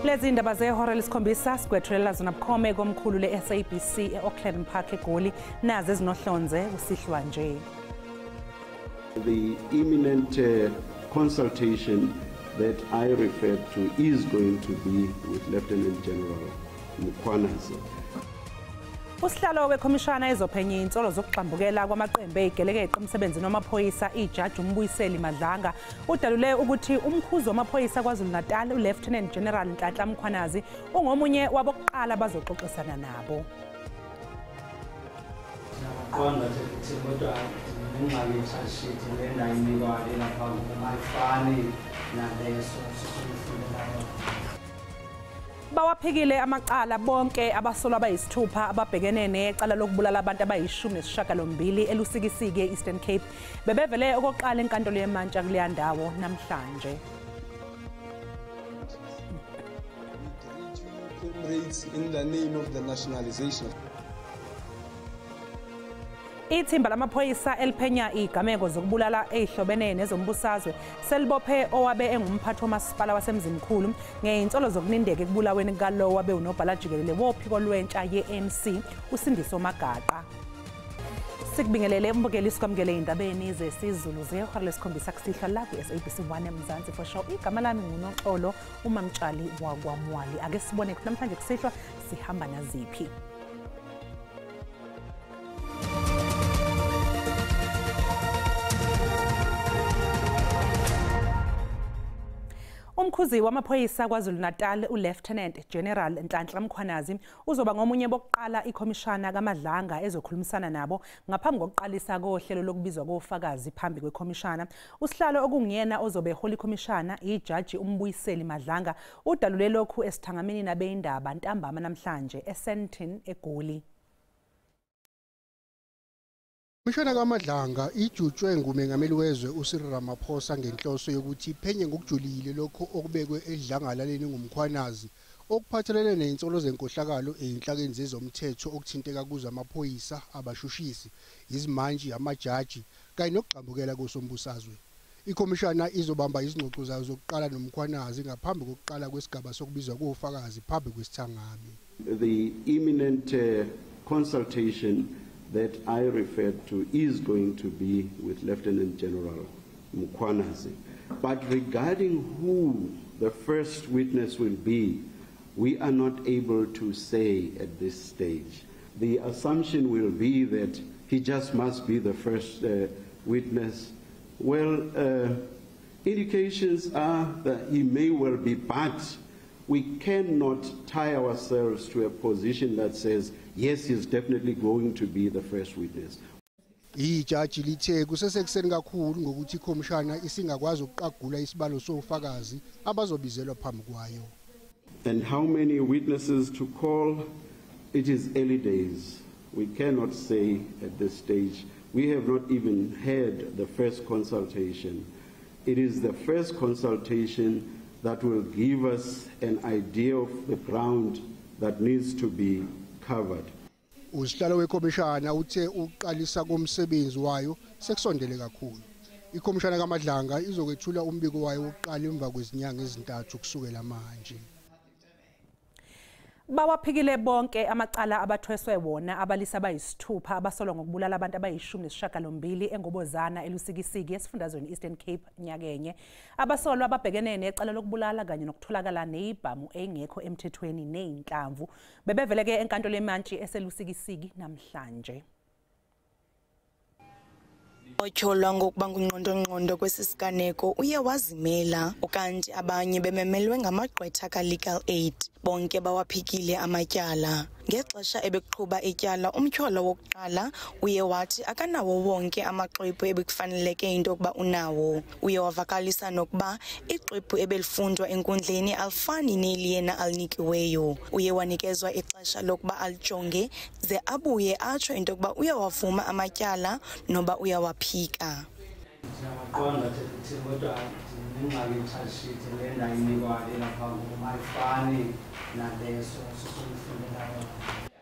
Lezi indaba zehora lesikhombisa sigwethulela zona bukhome komkhulu le-SABC e-Auckland Park eGoli nazo ezinohlonze usihlwa nje. The imminent consultation that I referred to is going to be with Lieutenant General Mkhwanazi. Usihlalo wekhomishana ezophenya insolo zokuxambukela kwamaqembu egelekeqe emsebenzini wamaphoyisa ijaji uMbuyiseli Madlanga udalule ukuthi umkhuzi wamaphoyisa KwaZulu-Natal uLieutenant General Nhlanhla Mkhwanazi ungomunye wabokuqala bazoxoxisana nabo. Qonda ukuthi kodwa ingxaki yesashithi lena imikwane lapha kumayifani naleso sisifundelayo. Bawaphikile amacala bonke abasolwa abayisithupha ababhekene necala lokubulala abantu abayi-18 elusikisiki e-Eastern Cape bebevele okokuqala enkantolo yeMantshi kuleya ndawo namhlanje. In the name of the nationalization. Ithimba lamaphoyisa eliphenya igameko zokubulala ezihlobene nezombusazwe selibophe owabe engumphathi womasipala wasemzimkhulu ngeinsolo zokunindeka ekubulaweni kalo wabe unobhala jikelele wophiko lwentsha ye-ANC uSindiso Magaqa. Sikubingelele mbukeli sikwamukele indabeni zesizulu zehora lesikhombisa kusihlwa la ku-SABC 1 eMzansi for show. Igama lami nguNoxolo uMamtshali wakwamwali. Ake sibone ukuthi namhlanje kusihlwa sihamba naziphi. Umkhuzi wamaphoyisa KwaZulu-Natal uLieutenant General Nhlanhla Mkhwanazi uzoba ngomunye bokuqala ikhomishana kaMadlanga ezokhulumisana nabo ngaphambi kokuqalisa kohlelo lokubizwa kofakazi phambi kwekhomishana. Usihlalo okungiyena ozobe eholi ikhomishana ijaji uMbuyiseli Madlanga udalule lokhu esithangamini nabeyindaba ntambama namhlanje eSandton eGoli. Ikhomishana kaMadlanga ijutshwe ngumengameli wezwe uCyril Ramaphosa ngenhloso yokuthi iphenye ngokujulile lokho okubekwe edlangalaleni ngumkhwanazi okuphathelene neinsolo zenkohlakalo einhlakeni zezomthetho okuthinteka kuzo amaphoyisa, abashushisi, izimantshi, amajaji kanye nokuqambukela kosombusazwe. Ikhomishana izobamba izingxoxo zayo zokuqala nomkhwanazi ngaphambi kokuqala kwesigaba sokubizwa kofakazi phambi kwesithangami. The imminent consultation that I referred to is going to be with Lieutenant General Mkhwanazi. But regarding who the first witness will be, we are not able to say at this stage. The assumption will be that he just must be the first witness. Well, indications are that he may well be, but we cannot tie ourselves to a position that says, yes, he's definitely going to be the first witness. Ijaji lithe kusesekuseni kakhulu ngokuthi ikhomishana isingakwazi ukuqagula isibalo sofakazi abazobizelwa phambi kwayo. And how many witnesses to call? It is early days. We cannot say at this stage. We have not even had the first consultation. It is the first consultation that will give us an idea of the ground that needs to be covered. Usihlalo wekhomishana uthe uqalisa komsebenzi wayo sekusondele kakhulu. Ikhomishana kaMadlanga izokwethula umbiko wayo wokuqala emva kwezinyanga ezintathu kusukela manje. Bawaphikile bonke amacala abathweswe wona abalisa abayisithupha abasolwa ngokubulala abantu abayi-18 engobozana elusikisiki esifundazweni Eastern Cape nyakenye. Abasolwa ababhekene necala lokubulala kanye nokutholakala neibhamu engekho emthethweni neinhlamvu bebeveleke enkantolo yeMantshi eselusikisiki namhlanje. Otyholwa ngokuba ngungqondo kwesisiganeko uye wazimela ukanti abanye bememelwe ngamagqwetha ka-Legal Aid. Bonke bawaphikile amatyala. Ngexesha ebekuqhuba ityala umtyholo wokuqala uye wathi akanawo wonke amaxwebhu ebekufaneleke into yokuba unawo. Uye wavakalisa nokuba ixwebhu ebelifundwa enkundleni alifani neli yena alinikiweyo. Uye wanikezwa ixesha lokuba alijonge ze abuye atsho into yokuba uyawavuma amatyala noba uyawaphika. Qonda ukuthi kodwa ingxaki yesashithi lena imikwane lapha kumayifani naleso sisifundelayo.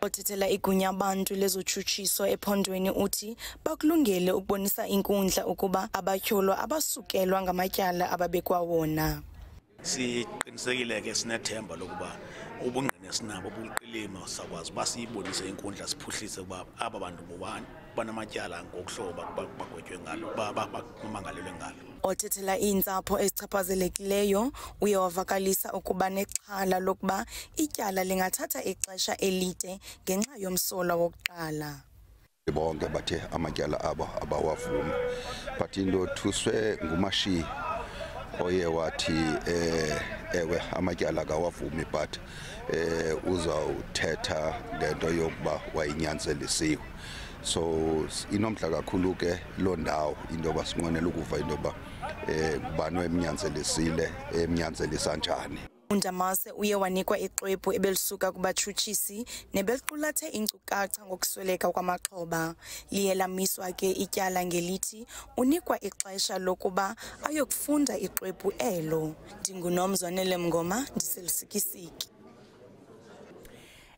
Othethela igunya abantu lezotshutshiso ephondweni uthi bakulungele ukubonisa inkundla ukuba abatyholwa abasukelwa ngamatyala ababekwawona. Siqinisekile ke sinethemba lokuba ubungqine sinabo obuqilima sakwazi basiyibonise inkundla siphuhlise kuba aba bantu banamatyala ngokuhloba bagwetywe ngalo bamangalelwe ngalo. Othethela iintsapho ezichaphazelekileyo uye wavakalisa ukuba nexhala lokuba ityala lingathatha ixesha elide ngenxa yomsolwa wokuqala. Bonke bathe amatyala abo abawavumi, but into thuswe nguMashi oye wathi ewe amatyala akawavumi but uzawuthetha ngento yokuba wayinyanzelisiwe. So inomdla kakhulu ke lo ndawo into yoba sinqwenela ukuva into yoba kubani emnyanzelisa njani. uNdamase uye wanikwa ixwebhu ebelisuka kubatshutshisi nebeliqulathe iinkcukacha ngokusweleka kwamaxhoba. Liye lamiswa ke ityala ngelithi unikwa ixesha lokuba ayokufunda ixwebhu elo. NdinguNomzwanele Mngoma, ndiselisikisiki.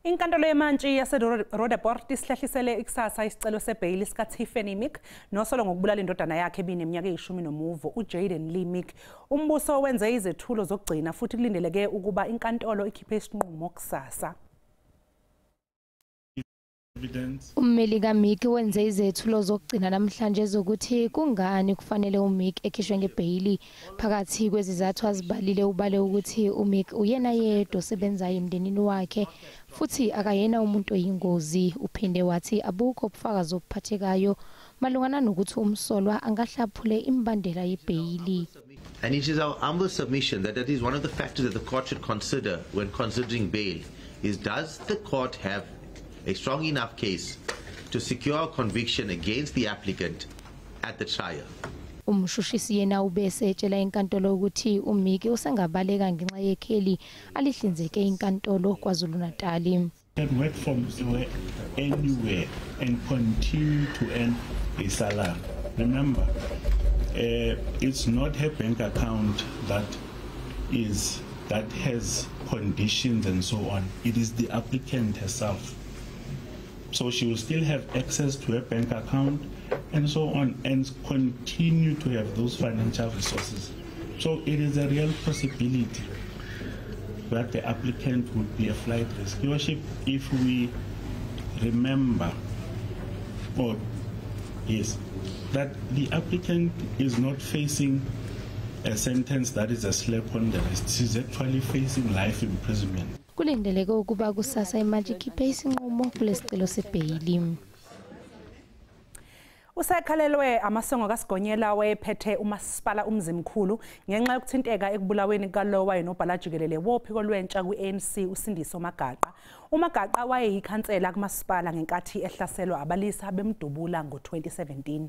Inkantolo yemantshi yaseRoodeport isihlehlisele ikusasa isicelo sebhayili sikaTiffany Mick nosolo ngokubulala indodana yakhe ebineminyaka eyi-19 uJaden Lee Mick. Umbuso wenze izethulo zokugcina futhi kulindeleke ukuba inkantolo ikhiphe isinqumo kusasa. Ummeli kaMick wenze izethulo zokugcina namhlanje zokuthi kungani kufanele uMick ekhishwe ngebhayili. Phakathi kwezizathu azibalile ubale ukuthi uMick uyena yedwa osebenzayo emndenini wakhe futhi akayena umuntu oyingozi. Uphinde wathi abukho ubufakazi obuphathekayo malungana nokuthi umsolwa angahlaphule imbandela yebhayili. And it is our humble submission that is one of the factors that the court should consider when considering bail is, does the court have a strong enough case to secure a conviction against the applicant at the trial. Umshushisi yena ubese etshela inkantolo ukuthi uMick usengabaleka ngenxa yekheli alihlinzeke inkantolo KwaZulu-Natal. Can work from anywhere and continue to earn a salary. Remember, it's not her bank account that has conditions and so on. It is the applicant herself. So she will still have access to her bank account and so on and continue to have those financial resources. So it is a real possibility that the applicant would be a flight risk. Your Worship, if we remember, that the applicant is not facing a sentence that is a slap on the wrist. She's actually facing life imprisonment. Kulindeleke ukuba kusasa imantshi ikhiphe isinqumo kulesicelo sebhayili. Usekhalelwe amasongo kaSigonyela wayephethe umasipala umzimkhulu ngenxa yokuthinteka ekubulaweni kaLowa nobhala jikelele wophiko lwentsha ku-ANC uSindiso Magaqa. uMagaqa wayeyikhansela kumasipala ngenkathi ehlaselwa abalisa bemdubula ngo-2017.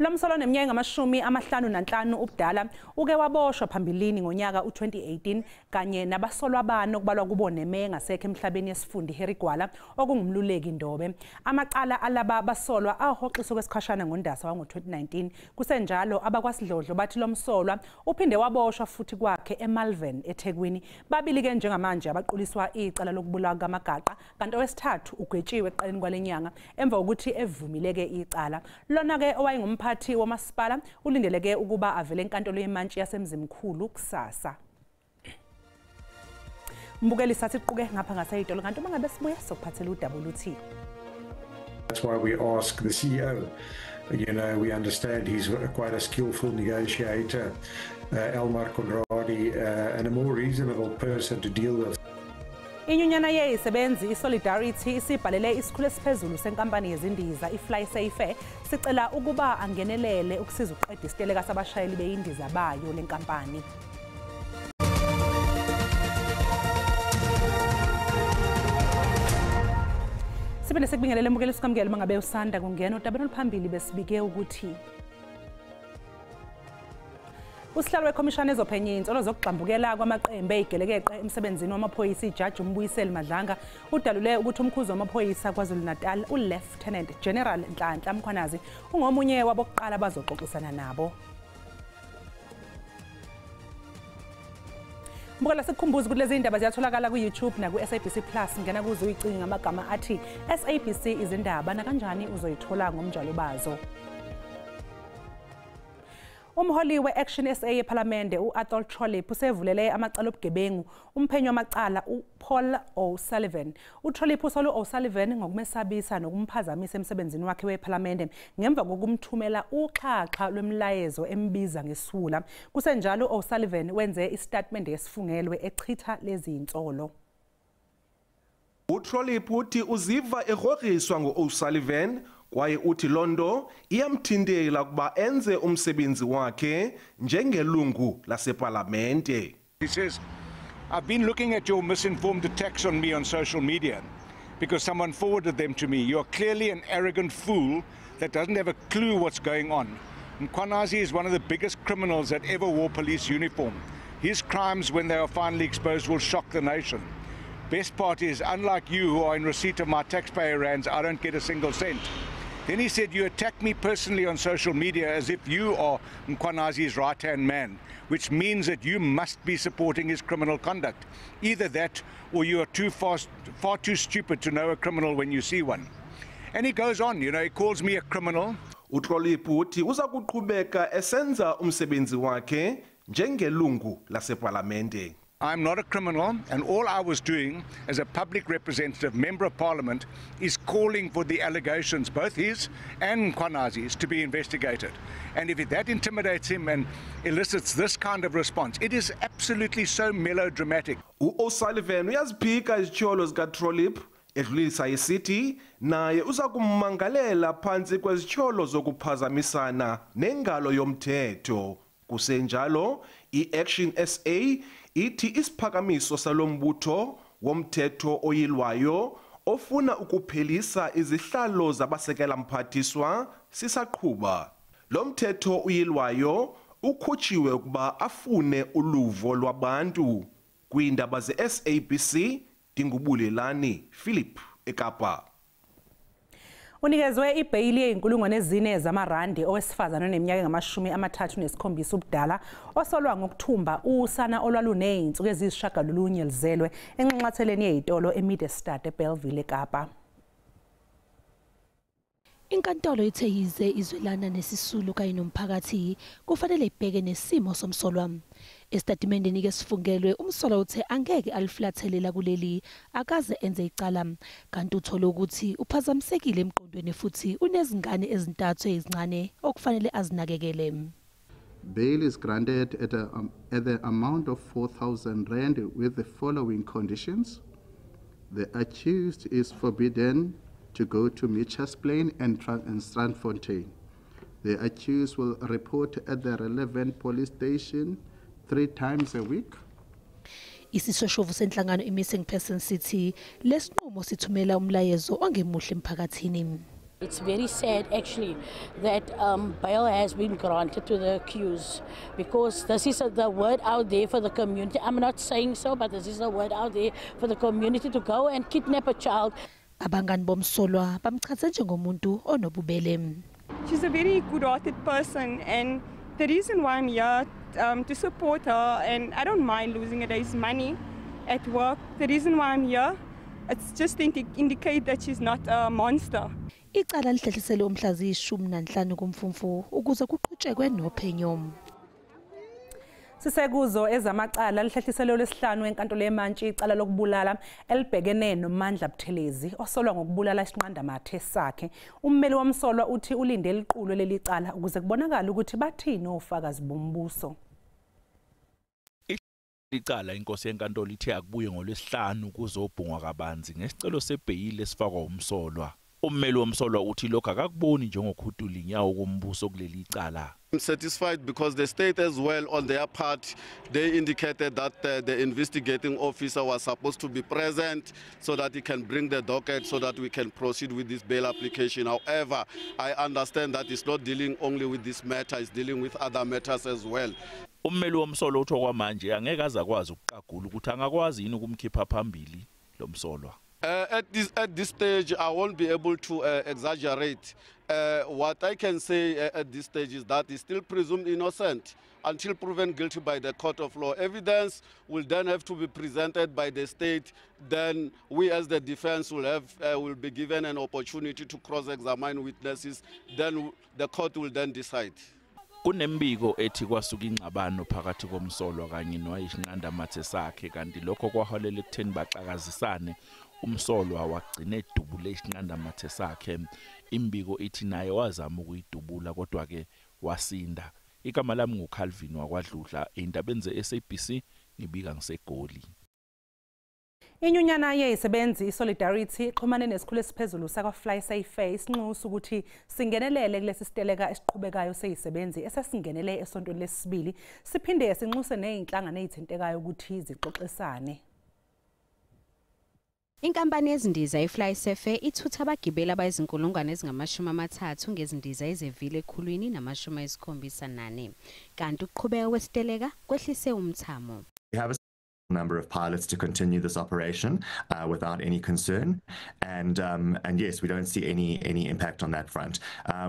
Lomsolo neminyaka engama-55 ubudala uke waboshwa phambilini ngonyaka u-2018 kanye nabasolwa bano okubalwa kubo neme ngasekho emhlabeni yesifundi Harry Gwala okungumluleki Ndobe. Amacala alaba basolwa ahoxiswa kwesikhashana ngoNdasa wango-2019. Kusenjalo abakwasidlodlo bathi lomsolwa uphinde waboshwa futhi kwakhe eMalvern eThekwini. Babili ke njengamanje abaquliswa icala lokubulawa kaMagaqa kanti owesithathu ugwetshiwe eqaleni kwalenyanga emva kokuthi evumileke icala. Lona ke owayengumphathi womasipala ulindeleke ukuba avele enkantolo yemantshi yasemzimkhulu kusasa. Mbukeli sathi siquke ngapha ngasayitolo kanti uma ngabe sibuya sokuphathela uWT. That's why we ask the CEO. You know, we understand he's quite a skillful negotiator, Elmar Conradi, and a more reasonable person to deal with. Inyunyana yezisebenzi iSolidarity isibhalele isikhulu esiphezulu senkampani yezindiza iFlySafe sicela ukuba angenelele ukusiza uqeda isiteleka sabashayeli beyindiza bayo lenkampani. Sibene sekubingelele mbukeli sikamukele mangabe usanda kungena utabeni oluphambili besibike ukuthi Usihlalo wekhomishana ezophenya insolo zokugxambukela kwamaqembu eyigelekeqe emsebenzini wamaphoyisa ijaji uMbuyiseli Madlanga udalule ukuthi umkhuzi wamaphoyisa KwaZulu-Natal uLieutenant General Nhlanhla Mkhwanazi ungomunye wabokuqala bazoxoxisana nabo. Mbukela sikukhumbuza ukuthi lezi indaba ziyatholakala ku-YouTube naku-SABC Plus ngena kuzo uyicinga ngamagama athi SABC izindaba nakanjani uzoyithola ngomnjalo bazo. Umholi we-Action SA ePhalamende u-Athol Trollip usevulele amacala obugebengu umphenyi wamacala uPaul O'Sullivan. uTrollip usolu O'Sullivan ngokumesabisa nokumphazamisa emsebenzini wakhe wePhalamende ngemva kokumthumela uxhaxha lwemlayezo embiza ngesifula. Kusenjalo O'Sullivan wenze istatement esifungelwe echitha lezi insolo. uTrollip uthi uziva ehoriswa ngo-O'Sullivan kwaye uthi londo iyamthintela kuba enze umsebenzi wakhe njengelungu laseParlamente. He says, I've been looking at your misinformed attacks on me on social media because someone forwarded them to me. You're clearly an arrogant fool that doesn't have a clue what's going on. Mkhwanazi is one of the biggest criminals that ever wore police uniform. His crimes, when they are finally exposed, will shock the nation. Best part is, unlike you who are in receipt of my taxpayer rands, I don't get a single cent. Then he said, you attack me personally on social media as if you are Mkhwanazi's right-hand man, which means that you must be supporting his criminal conduct. Either that or you are far too stupid to know a criminal when you see one. And he goes on, he calls me a criminal. uTrollip uthi uza kuqhubeka esenza umsebenzi wakhe njengelungu laseParlamente. I'm not a criminal, and all I was doing as a public representative, member of parliament, is calling for the allegations, both his and Mkhwanazi's, to be investigated. And if that intimidates him and elicits this kind of response, it is absolutely so melodramatic. uO'Sullivan uyaziphika izitsholo zikaTrollip edlulisa isithi naye uza kummangalela phansi kwezitsholo zokuphazamisana nengalo yomthetho. Kusenjalo iAction SA ithi isiphakamiso salombutho womthetho oyilwayo ofuna ukuphelisa izihlalo zabasekela mphathiswa sisaqhuba. Lo mthetho uyilwayo ukhutshiwe ukuba afune uluvo lwabantu. Kwiindaba ze-SABC Dingubulelani Philip eKapa. Unikezwe ibheyili eyinkulungwane ezine zamarandi owesifazana oneminyaka engama-37 ubudala osolwa ngokuthumba usana olwaluney'nsuku eziyisishagalolunye lizelwe enxanxatheleni yey'tolo eMiddlestad eBellville eKapa. Inkantolo ithe yize izwelana nesisulu kanye nomphakathi kufanele ibheke nesimo somsolwa. Estatimendeni ke sifungelwe umsolwa uthe angeke aliflathelela kuleli akaze enze icala kanti uthola ukuthi uphazamisekile emqondweni futhi unezingane ezintathu ezincane okufanele azinakekele. Bail is granted at the amount of 4,000 rand with the following conditions. The accused is forbidden to go to Mitchell's Plain and Strandfontein. The accused will report at the relevant police station 3 times a week. Isishoshovu senhlangano iMissing Persons City lesinqumo sithumela umlayezo ongemuhle emphakathini. It's very sad actually that bail has been granted to the accused because this is the word out there for the community. I'm not saying so, but this is the word out there for the community to go and kidnap a child. Abangani bomsolwa bamchaza njengomuntu onobubele. She's a very good-hearted person, and the reason why I'm here to support her, and I don't mind losing a day's money at work. The reason why I'm here, it's just to indicate that she's not a monster. Icala lihlehlisele umhla ziyi-15 kuMfumfu ukuze kuqhutshekwe nophenyo. Sisekuzo ezamacala lihlehliselo lesihlanu enkantolo eMantshi icala lokubulala elibhekene noMandla Buthelezi osolwa ngokubulala isiqandamathe sakhe. Ummeli womsolwa uthi ulinde liqulo leli cala ukuze kubonakala ukuthi bathini ofakazi bombuso. Icala inkosi yenkantolo ithe akubuye ngolwesihlanu kuzobhungwa kabanzi ngesicelo sebheyili esifakwa umsolwa. Ummeli womsolwa uthi lokho akakuboni njengokhutula inyawo kombuso kuleli cala. I'm satisfied because the state as well on their part, they indicated that the investigating officer was supposed to be present so that he can bring the docket so that we can proceed with this bail application. However, I understand that it's not dealing only with this matter, it's dealing with other matters as well. Ummeli womsolwa utho kwamanje angeke azakwazi ukuqagula ukuthi angakwazi yini ukumkhipha phambili lo msolwa. At this stage, I won't be able to exaggerate. What I can say at this stage is that he's still presumed innocent until proven guilty by the court of law. Evidence will then have to be presented by the state. Then we as the defense will be given an opportunity to cross-examine witnesses. Then the court will then decide. Kunembiko ethi kwasuka ingxabano phakathi komsolwa kanye nowayesinqanda mathe sakhe kanti lokho kwaholela ekutheni baxakazisane umsolwa wagcina edubule isinqanda mathe sakhe. Imbiko ithi naye wazama ukuyidubula kodwa ke wasinda. Igama lami nguCalvin wakwaDludla, indabeni ze-SABC ngibika ngiseGoli. Inyunyana yezisebenzi iSolidarity ixhumane nesikhulu esiphezulu sakwaFly Safe isinxusa ukuthi singenelele kulesi siteleka esiqhubekayo sezisebenzi esesingenele esontweni lesibili, siphinde sinxuse nezinhlangano ezithintekayo ukuthi zixoxisane. Inkampani yezindiza iFly Safe ithutha abagibeli abayizinkulungwane ezingama-30 ngezindiza ezevile ekhulwini nama-74 kanti ukuqhubeka kwesiteleka kwehlise umthamo. Number of pilots to continue this operation without any concern, and yes, we don't see any impact on that front.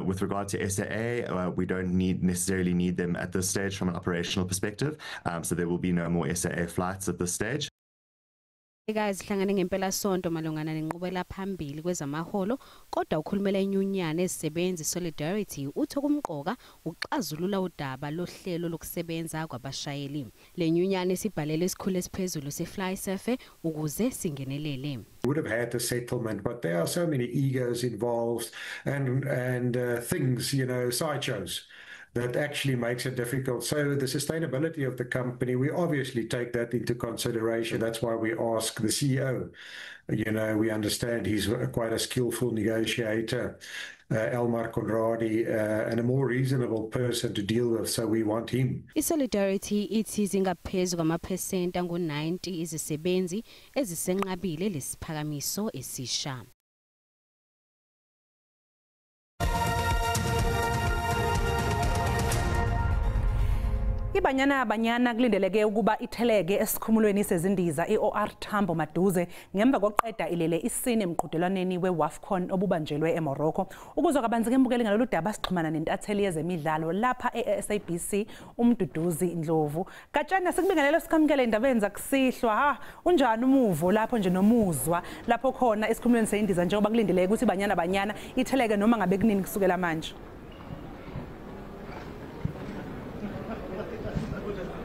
With regard to SAA, we don't necessarily need them at this stage from an operational perspective, so there will be no more SAA flights at this stage. Izihlangane ngempela sonto malungana nenqubela phambili kwezamaholo kodwa ukhulumela inyunyana ezisebenzi Solidarity uthi kumqoka uxazulula udaba lohlelo lokusebenza kwabashayeli. Le nyunyana isibhalele isikhulu esiphezulu seFly Safe ukuze singenelele. Would have had the settlement, but there are so many egos involved and things, you know, sideshows, that actually makes it difficult. So the sustainability of the company, we obviously take that into consideration. That's why we ask the CEO. You know, we understand he's quite a skillful negotiator, Elmar Conradi, and a more reasonable person to deal with, so we want him. iSolidarity ithi zingaphezu kwamaphesenti angu-90 izisebenzi ezisenqabile lesiphakamiso esisha. Ibanyana kulindeleke ukuba itheleke esikhumulweni sezindiza iOR Tambo Maduze ngemva kokuqeda ilele isine emqhudelwaneni weWAFCON obubanjelwe eMorocco. Ukuzwa kabanzi ngembukeli ngalolu daba sixhumana nentatheli yezemidlalo lapha eSABC uMduduzi Ndlovu. Katshana sikubingelele sikamkele indabeni zakusihlwa. Unjani umuvo lapho nje nomuzwa lapho khona esikhumulweni sezindiza njengoba kulindeleke ukuthi banyana itheleke noma ngabe kunini kusukela manje?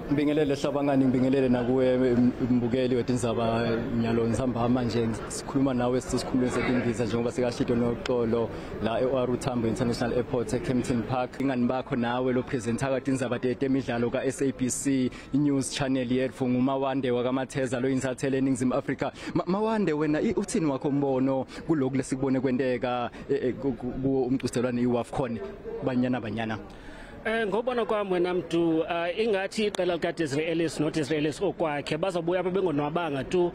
Ngibingelele Hlabangani, ngibingelele nakuwe mbukeli wetindzaba nyalo ngihamba manje sikhuluma nawe sisikhulumeni setindiza njengoba sikashito noxolo la eOR Tambo International Airport eKempton Park. Ingani bakho nawe lo presenter katindzaba temidlalo kaSABC News Channel yethu nguMawande wakamatheza lo insathele eNingizimu Afrika. Mawande, wena uthini wakho umbono kuloko lesikubone kwenteka umcuselwane iWAFCON banyana? Ngobona kwami wena mntu ingathi iqela likaDisraelis noDisraelis okwakhe bazabuya bengonwabanga tu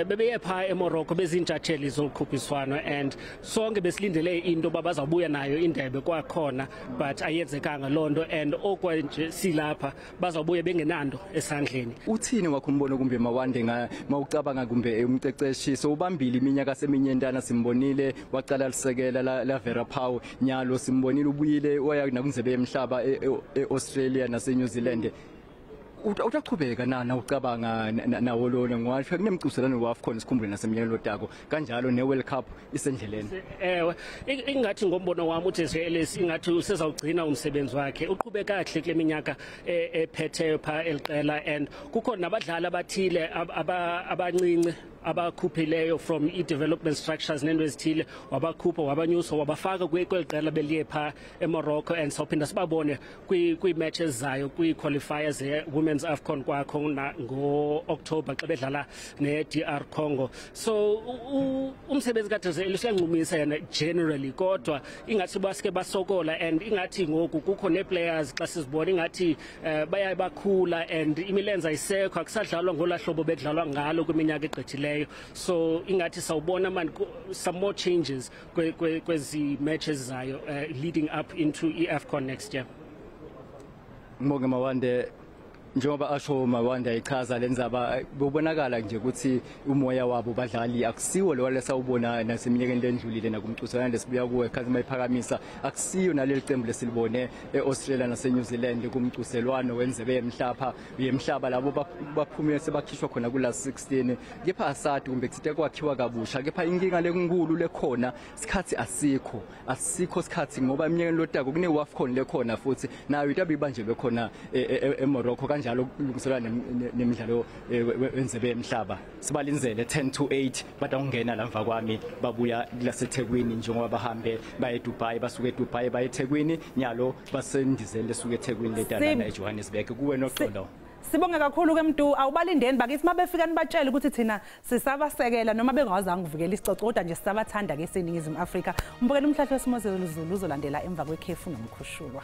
bebeye pha eMorocco bezintshatsheli zokhuphiswano and sonke besilindele into bazabuya nayo indebe kwakhona but ayenzekanga lonto and okwanje silapha bazabuya bengenando esandleni. Uthini wakho umbono kumbe Mawande mawucabanga kumbe umceceshi so ubambile iminyaka seminyentana simbonile waqala lisekela la Vera Pauw nyalo simbonile ubuyile waya nakunzebe emhlaba eAustralia naseNew Zealand. Utaqhubeka na ucabanga nawo lona ngoba kunemcuselane weAFCON sikhumbule nasemnyakeni lotako kanjalo neWorld Cup isendleleni? Ingathi ngombono wami uDisraelis ingathi usezawugcina umsebenzi wakhe uqhubeka kahle kule minyaka ephethe pha eliqela and kukhona nabadlali abathile abancinci abakhuphileyo from i-development structures nento ezithile wabakhupha wabanyusa wabafaka kweliqela beliye pha eMorocco and sawuphinda sibabone kwi-matches zayo kwi-qualifiers women's AFCON kwakho ngo-October xa bedlala ne-DR Congo. So umsebenzi kaDisraelis uyancumisa yena generally kodwa ingathi basike basokola and ingathi ngoku kukho ne-players xa sizibona ingathi bayaye bakhula and imilenze ayisekho akusadlalwa ngolahlobo bedlalwa ngalo kwiminyaka egqithileyo. So ingathi sawubona some more changes kwezi matches zayo leading up into AFCON next year. Mbonge Mawande, njengoba asho Mawanda ichaza lenzaba bobonakala nje ukuthi umoya wabo badlali akusiwo lo lesawubona naseminyakeni lendlulile nakumcutsana lesibuya kuwe khazi mayiphakamisa akusiyo naleli qembu lesilibone eAustralia naseNew Zealand kumcuselwano wenzebe yemhlaba labo baphumile sebakhishwa khona kula 16 kepha asati kumbe kuthite kwakhiwa kabusha kepha inkinga lenkulu lekhona sikhathi asikho sikhathi ngoba eminyakeni lotako kune WAFCON lekhona futhi nayo itabi banjelwe khona eMorocco kanjalo kulungiselwa nemidlalo wenzebe emhlaba sibalinzele 10-8 batawungena lamva kwami babuya laseThekwini njengoba bahambe baye eDubai basuke eDubai baye eThekwini nyalo basendizele lesuke eThekwini letana eJohannesburg kuwe noXolo. Sibonge kakhulu ke mntu awubalindeni bakithi mabefika nibatshela ukuthi thina sisabasekela noma bengawazanga ukuvikela isicoco kodwa nje sisabathanda ke seningizimu Afrika. Umbukela umhlahlo wesimozelo Zulu uzolandela emva kwekhefu nomkhushulwa.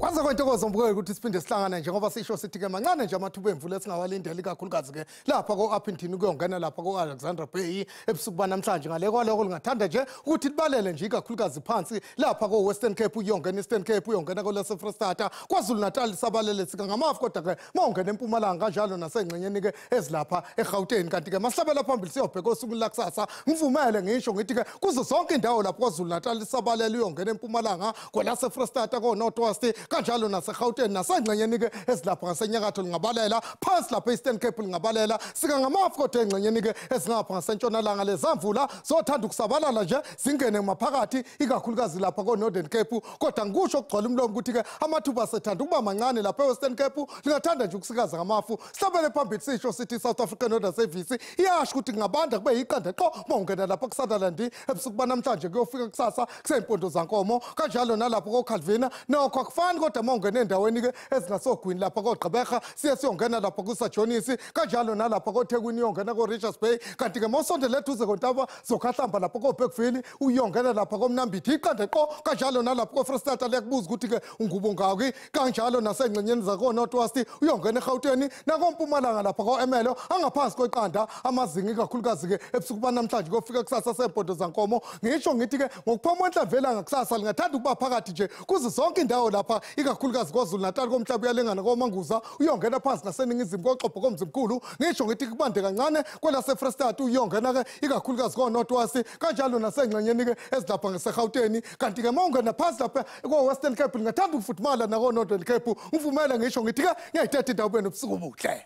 Kwanza kwentokozo mbukeli ukuthi siphinde sihlangana njengoba sisho sithi ke mancane nje amathuba emvula esingawalindeli kakhulukazi ke lapha ko-Upington kuyongena lapha ko-Alexandra Bay ebusuku banamhlanje ngale kwaloko lingathanda nje ukuthi libalele nje ikakhulukazi phansi lapha ko-Western Cape uyongena Eastern Cape uyongena ko-Free-State KwaZulu Natal sabalele sika ngamafu kodwa ke mawungena eMpumalanga kanjalo nasengxenyeni ke ezilapha eGauteng kanti ke masihlabela phambili siyobheka osukwini lakusasa ngivumele ngisho ngithi ke kuzo zonke indawo lapha KwaZulu Natal sabalele uyongena eMpumalanga kwelase-Free-State ko-North West kanjalo naseGauteng nasengxenyeni ke ezilapha ngasenyakatho lingabalela phansi lapha eAstern Cape lingabalela sika ngamafu kodwa engxenyeni ke ezingapha ngasentshonalanga lezamvula zothanda ukusabalala nje zingene maphakathi ikakhulukazi lapha ko-Northern Cape kodwa ngikusho ukugcwala umlomo ukuthi ke amathuba sethanda ukuba mancane lapha eWestern Cape lingathanda nje ukusikaza ngamafu sihlabele phambili sisho sithi South African Weather Service iyasho ukuthi ngabanda kube yiqanda qo mawungena lapha kuSutherland ebusuku banamhlanje kuyofika kusasa kusempondo zankomo kanjalo nalapha koCalvina nokho akufani kodwa mawungena endaweni ke ezingasogwini lapha koGqeberha siyongena lapha kuSajonisi kanjalo nalapha koThekwini uyongena koRichards Bay kanti ke mawusondele eduze kontaba zokhahlamba lapha koBergville uyongena lapha koMnambithi iqanda qo kanjalo nalapha koFreestata liyakubuza ukuthi ke ungubo ngaki kanjalo nasengxenyeni zakoNorth West uyongena eGauteng nakoMpumalanga lapha koEmelo angaphansi kweqanda amazinga kakhulukazi ke ebusuku banamhlanje kufika kusasa sempondo zankomo ngisho ngithi ke ngokuphuma enhlavela ngakusasa lingathanda ukuba phakathi nje kuzo zonke indawo lapha ikakhulukazi KwaZulu Natal komhlaba uyalengana koManguza uyongena phansi naseningizimu koXhopho komzimkhulu ngisho ngithi kubande kancane kwelaseFreestata uyongena ke ikakhulukazi koNorth West kanjalo nasengxenyeni ke ezilapha ngaseGauteng kanti ke mawungena phansi lapha ko-Western Cape lingathanda ukufudumala nako-Northern Cape ngivumele ngisho ngithi ke ngiyayithetha indaba benu ubusuku obuhle.